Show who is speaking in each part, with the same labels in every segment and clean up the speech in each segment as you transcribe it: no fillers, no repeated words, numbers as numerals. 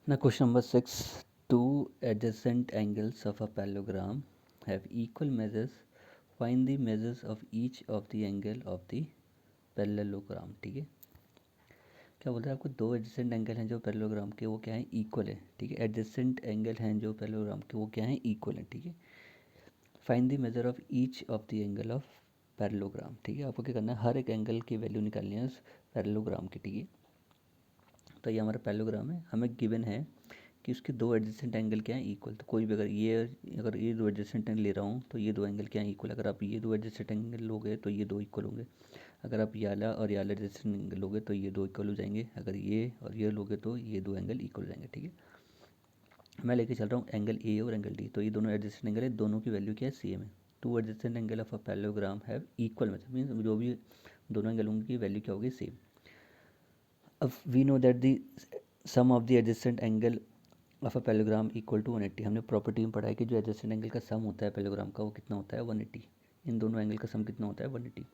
Speaker 1: Now question number 6. Two adjacent angles of a parallelogram have equal measures. Find the measures of each of the angle of the parallelogram. ठीक है, क्या बोल रहा है आपको? दो एडजेसेंट एंगल हैं जो पैरेललोग्राम के, वो क्या हैं? इक्वल है। ठीक है, एडजेसेंट एंगल हैं जो पैरेललोग्राम के, वो क्या हैं? इक्वल है। ठीक है, find the measure of each of the angle of parallelogram. ठीक है, आपको क्या करना है? हर एक एंगल की वैल्यू निकालनी है उस पैरेललोग्राम की। ठीक है, तो ये हमारा पैरेललोग्राम है, हमें गिवन है कि उसके दो एडजेसेंट एंगल क्या हैं? इक्वल। तो कोई भी अगर ये दो एडजेसेंट एंगल ले रहा हूँ तो ये दो एंगल क्या हैं? इक्वल। अगर आप ये दो एडजेसेंट एंगल लोगे तो ये दो इक्वल होंगे। अगर आप याला और याला एडजेसेंट एंगल लोगे तो ये दो इक्वल हो जाएंगे। अगर ये और ये लोगे तो ये दो एंगल इक्वल हो जाएंगे। ठीक है, मैं लेके चल रहा हूँ एंगल ए और एंगल डी, तो ये दोनों एडजेसेंट एंगल है, दोनों की वैल्यू क्या है? सेम है। Two adjacent angle of a parallelogram have equal major, means जो भी दोनों एंगलों की वैल्यू क्या होगी? सेम। अब we know that the sum of the adjacent angle of a parallelogram equal to 180। हमने प्रॉपर्टी में पढ़ा है कि जो एडजेसेंट एंगल का सम होता है पैरेललोग्राम का, वो कितना होता है? 180। इन दोनों एंगल का सम कितना होता है? 180।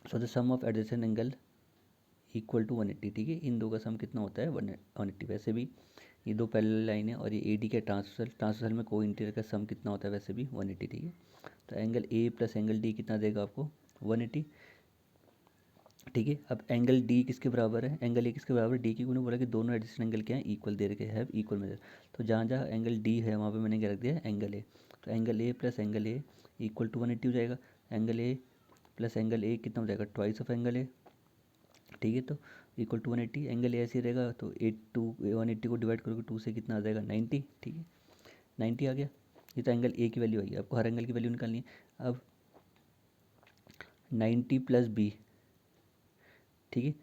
Speaker 1: So the sum of adjacent angle equal to 180। ठीक है, इन दो का सम कितना होता है? 180। वैसे भी ये दो पैरेलल लाइन है और ये ए डी के ट्रांसवर्सल में को इंटीरियर का सम कितना होता है? वैसे भी 180। ठीक है, तो angle A plus angle D कितना देगा आपको? 180। ठीक है, अब एंगल डी किसके बराबर है? एंगल ए किसके बराबर है? डी की। उन्होंने बोला कि दोनों एडजेसेंट एंगल क्या है? इक्वल दे रखे हैं, इक्वल मेजर। तो जहाँ जहाँ एंगल डी है वहाँ पे मैंने क्या रख दिया है? Angle A. तो angle A plus angle A equal to 180 हो जाएगा। Angle A plus angle A कितना हो जाएगा? Twice of angle A. ठीक है, तो इक्वल टू 180। एंगल ए ऐसे ही रहेगा, तो 180 को डिवाइड करोगे 2 से, कितना आ जाएगा? 90। ठीक है, 90 आ गया। ये तो एंगल ए की वैल्यू आई है, आपको हर एंगल की वैल्यू निकालनी है। अब 90 प्लस बी। ठीक है,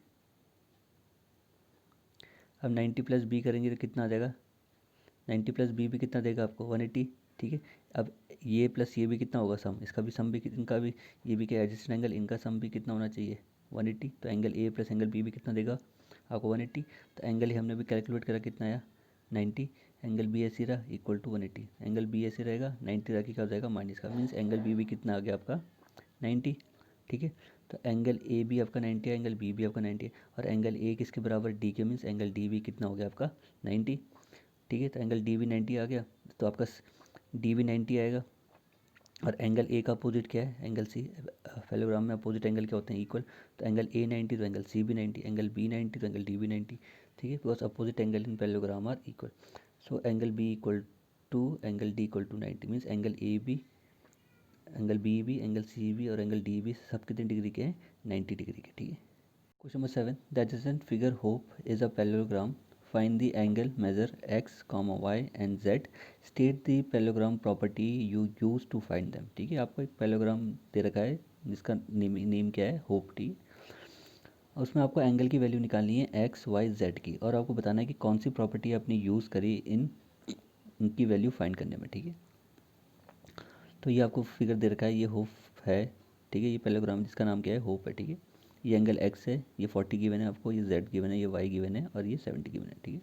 Speaker 1: अब 90 प्लस बी करेंगे तो कितना आ जाएगा? 90 प्लस बी भी कितना देगा आपको? 180। ठीक है, अब ये प्लस ये भी कितना होगा? सम, इसका भी सम भी, इनका भी, ये भी क्या एडजस्टेंट एंगल, इनका सम भी कितना होना चाहिए? 180। तो angle A plus angle B भी कितना देगा आपको? 180। तो एंगल हमने भी कैलकुलेट करा, कितना आया? 90। एंगल बी ऐसी रहा इक्वल टू 180। एंगल बी ऐसे रहेगा, 90 रखी क्या हो जाएगा? माइनस का, मीन्स एंगल बी भी कितना आ गया आपका? 90। ठीक है, तो एंगल ए भी आपका 90 है, एंगल बी भी आपका 90 है, और एंगल ए किसके बराबर? डी के, मीन्स एंगल डी भी कितना हो गया आपका? 90। ठीक है, तो एंगल डी भी 90 आ गया, तो आपका डी भी 90 आएगा। और एंगल ए का अपोजिट क्या है? Angle C. पैरेललोग्राम में अपोजिट एंगल क्या होते हैं? इक्वल। तो एंगल ए 90 तो एंगल सी भी 90, एंगल बी 90 तो एंगल डी भी 90। ठीक है, because opposite angle in parallelogram are equal. So angle B equal to angle D equal to 90, means angle A भी, एंगल बी भी, एंगल सी भी और एंगल डी भी सब कितने डिग्री के हैं? 90 डिग्री के। ठीक है, question number 7. The adjacent figure hope is a parallelogram. Find the angle, measure x, y and z. State the parallelogram property you use to find them. ठीक है, आपको एक पैरेललोग्राम दे रखा है जिसका नेम क्या है? होप। टी। उसमें आपको एंगल की वैल्यू निकालनी है एक्स वाई जेड की, और आपको बताना है कि कौन सी प्रॉपर्टी आपने यूज़ करी इनकी वैल्यू फाइंड करने में। ठीक है, तो ये आपको फिगर दे रखा है, ये होप है। ठीक है, ये पैरेललोग्राम जिसका नाम क्या है? होप है। ठीक है, ये एंगल एक्स है, ये 40 गिवन है आपको, ये जेड गिवन है, ये वाई गिवन है और ये 70 गिवन है। ठीक है,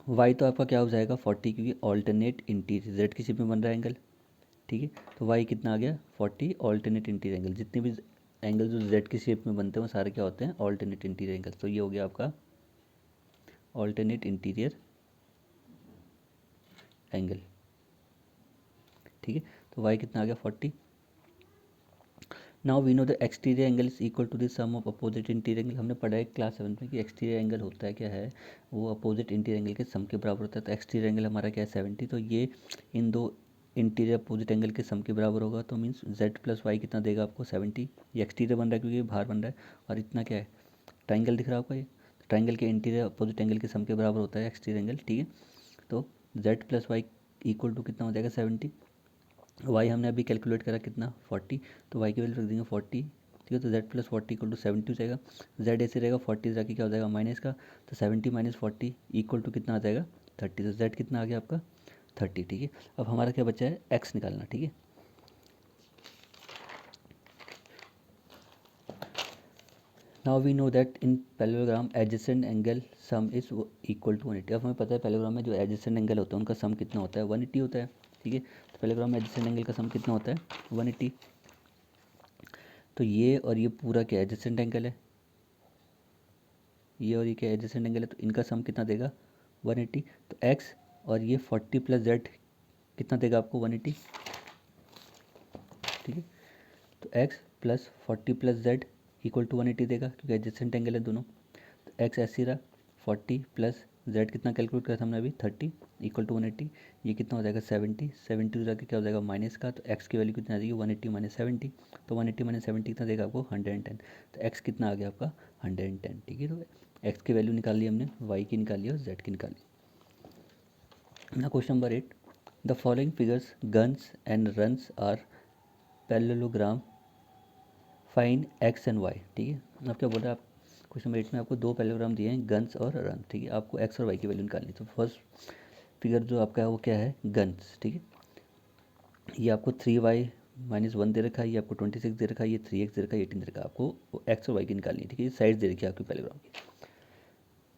Speaker 1: वाई तो आपका क्या हो जाएगा? 40, क्योंकि ऑल्टरनेट इंटीरियर, जेड की शेप में बन रहा है एंगल। ठीक है, तो वाई कितना आ गया? 40 ऑल्टरनेट इंटीरियर एंगल। जितने भी एंगल जो जेड की शेप में बनते हैं वो सारे क्या होते हैं? Alternate interior angle. तो ये हो गया आपका ऑल्टरनेट इंटीरियर एंगल। ठीक है, तो वाई कितना आ गया? 40। Now we know the exterior angle is equal to the sum of opposite interior angle. हमने पढ़ा है क्लास 7 में कि एक्सटीरियर एंगल होता है क्या है? वो अपोजिट इंटीरियर एंगल के सम के बराबर होता है। तो एक्सटीरियर एंगल हमारा क्या है? 70। तो ये इन दो इंटीरियर अपोजिट एंगल के सम के बराबर होगा, तो मीन्स जेड प्लस वाई कितना देगा आपको? 70। ये एक्सटीरियर बन रहा है क्योंकि ये बाहर बन रहा है, और इतना क्या है? ट्राइंगल दिख रहा है आपको, ये ट्राइंगल के इंटीरियर अपोजिट एंगल के सम के बराबर होता है एक्सटीरियर एंगल। ठीक है, तो Z plus Y equal to कितना हो जाएगा? 70। वाई हमने अभी कैलकुलेट करा कितना? 40। तो वाई की वैल्यू रख देंगे 40। ठीक है, तो जेड प्लस 40 इक्वल टू 70 हो जाएगा। जेड ऐसे रहेगा, 40 जाके क्या हो जाएगा? माइनस का, तो 70 माइनस 40 इक्वल टू कितना आ जाएगा? 30। तो जेड कितना आ गया आपका? 30। ठीक है, अब हमारा क्या बचा है? एक्स निकालना। ठीक है, now we know that in parallelogram adjacent angle sum is equal to 180। अब हमें पता है पैरेललोग्राम में जो एडजेसेंट एंगल होता है उनका सम कितना होता है? 180 होता है। ठीक है, तो पैरेललोग्राम में एडजेसेंट एंगल का सम कितना होता है? 180। तो ये और ये पूरा क्या एडजेसेंट एंगल है? ये और ये क्या एडजेसेंट एंगल है, तो इनका सम कितना देगा 180। तो एक्स और ये 40 प्लस जेड कितना देगा आपको 180, ठीक है। तो एक्स प्लस 40 प्लस जेड इक्वल टू 180 देगा, क्योंकि एडजेसेंट एंगल है दोनों। तो एक्स ऐसे रहा, 40 प्लस जेड कितना कैलकुलेट किया था हमने अभी 30 इक्वल टू 180। ये कितना हो जाएगा 70, 70 जाके क्या हो जाएगा माइनस का, तो एक्स की वैल्यू कितना आ जाएगी 180 माइनस 70। तो 180 माइनस 70 कितना देगा आपको 110। तो एक्स कितना आ गया आपका 110, ठीक है। तो एक्स की वैल्यू निकाल ली हमने, वाई की निकाल ली और जेड की निकाल ली। ना question number 8, the following figures guns and runs are parallelogram, find X and Y, ठीक है। अब क्या बोल रहा है आप, क्वेश्चन नंबर 8 में आपको दो पैरेललोग्राम दिए हैं गन्स और रन, ठीक है। आपको एक्स और वाई की वैल्यू निकालनी है। तो फर्स्ट फिगर जो आपका है वो क्या है गन्स, ठीक है। ये आपको 3y-1 दे रखा है, ये आपको 26 दे रखा है, ये 3x दे रखा है, 18 दे रखा है। आपको एक्स और वाई की निकालनी है, ठीक है। ये साइड दे रखी है आपकी पैरेललोग्राम की।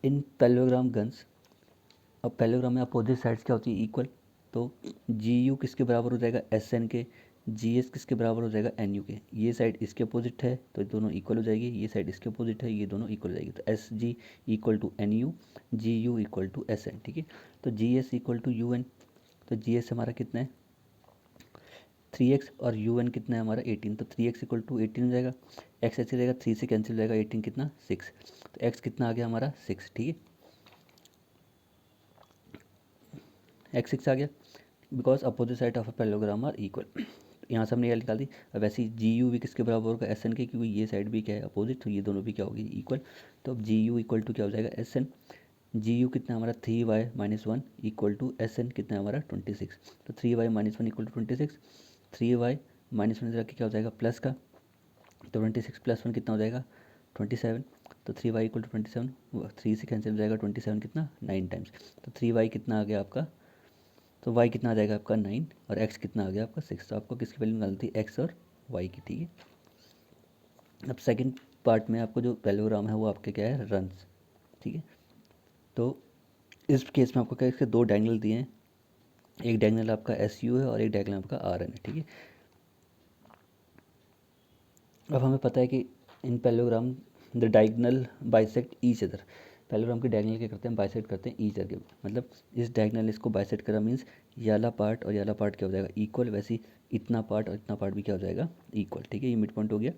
Speaker 1: इन पैरेललोग्राम गन्स, अब पैरेललोग्राम में अपोजिट साइड्स क्या होती है इक्वल। तो जी यू किसके बराबर हो जाएगा एस एन के, जी एस किसके बराबर हो जाएगा एन यू के। ये साइड इसके अपोजिट है तो दोनों इक्वल हो जाएगी, ये साइड इसके अपोजिट है, ये दोनों इक्वल हो जाएगी। तो S G equal to N U, G U equal to S N, ठीक है। तो G S equal to U N, तो जी एस हमारा कितना है 3x और यू एन कितना है हमारा 18। तो 3x इक्वल टू 18 हो जाएगा, एक्स ऐसे रहेगा 3 से कैंसिल हो जाएगा, 18 कितना 6। तो एक्स कितना आ गया हमारा 6, ठीक है। एक्स 6 आ गया because opposite side of a parallelogram are equal. यहाँ से हमने ये निकाल दी। अब ऐसे ही जी यू भी किसके बराबर होगा एस एन के, क्योंकि ये साइड भी क्या है अपोजिट, तो ये दोनों भी क्या होगी इक्वल। तो अब जी यू इक्वल टू क्या हो जाएगा एस एन, जी यू कितना हमारा 3y-1 equal to S N कितना हमारा 26। तो 3y-1 इक्वल टू 26, 3y-1 रख के क्या हो जाएगा प्लस का, तो 26 प्लस 1 कितना हो जाएगा 27। तो 3y इक्वल टू 27, 3 से कैंसिल हो जाएगा, 27 कितना 9 टाइम्स। तो 3y कितना आ गया आपका, तो y कितना आ जाएगा आपका 9 और x कितना आ गया आपका 6। तो आपको किसकी वैल्यू निकालनी थी x और y की, ठीक है। अब सेकंड पार्ट में आपको जो पैरेललोग्राम है वो आपके क्या है रन्स, ठीक है। तो इस केस में आपको क्या इसके दो डायगोनल दिए हैं, एक डायगोनल आपका एस यू है और एक डायगोनल आपका आर एन है, ठीक है। अब हमें पता है कि इन parallelogram the diagonal bisect each other, parallelogram के डायगोनल क्या करते हैं बाइसेक्ट करते हैं ईच अदर के, मतलब इस डायगोनल ने इसको बाइसेक्ट करा मीन्स ये वाला पार्ट और ये वाला पार्ट क्या हो जाएगा इक्वल, वैसे ही इतना पार्ट और इतना पार्ट भी क्या हो जाएगा इक्वल, ठीक है। ये मिड पॉइंट हो गया।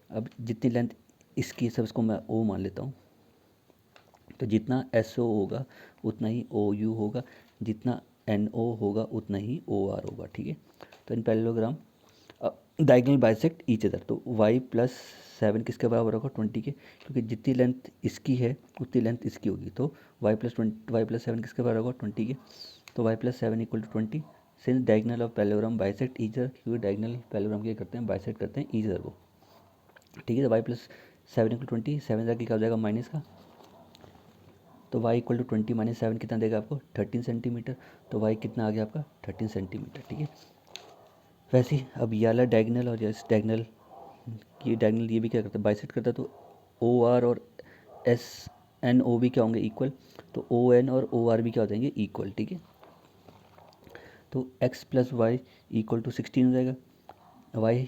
Speaker 1: अब जितनी लेंथ इसकी सब इसको मैं ओ मान लेता हूँ, तो जितना एस ओ होगा उतना ही ओ यू होगा, जितना एन ओ होगा उतना ही ओ आर होगा, ठीक है। तो इन parallelogram diagonal bisect each other, तो y+7 किसके बराबर होगा 20 के, क्योंकि जितनी लेंथ इसकी है उतनी लेंथ इसकी होगी। तो y+7 किसके बराबर होगा 20 के, तो y+7 equal to 20। Since diagonal of parallelogram bisect each other, क्योंकि डायगोनल पैरेललोग्राम क्या करते हैं बाइसेक्ट करते हैं ईच अदर को, ठीक है। तो y+7 इक्वल 20, 7 जाके क्या हो जाएगा माइनस का, तो y इक्वल टू 20 माइनस 7 कितना देगा आपको 13 सेंटीमीटर। तो y कितना आ गया आपका 13 सेंटीमीटर, ठीक है। वैसे ही अब ये वाला डायगोनल और इस डायगोनल, ये डायगोनल ये भी क्या करता है बाइसेक्ट करता है, तो ओ आर और एस एन ओ भी क्या होंगे इक्वल, तो ओ एन और ओ आर भी क्या हो जाएंगे इक्वल, ठीक है। तो x plus Y equal to 16 हो जाएगा। y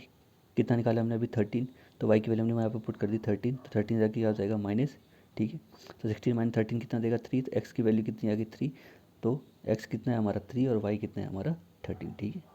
Speaker 1: कितना निकाला हमने अभी 13, तो y की वैल्यू हमने यहाँ पर पुट कर दी 13, तो 13 जाके क्या हो जाएगा माइनस, ठीक है। तो 16 माइनस 13 कितना देगा 3, तो x की वैल्यू कितनी आ गई 3। तो x कितना है हमारा 3 और y कितना है हमारा 13, ठीक है।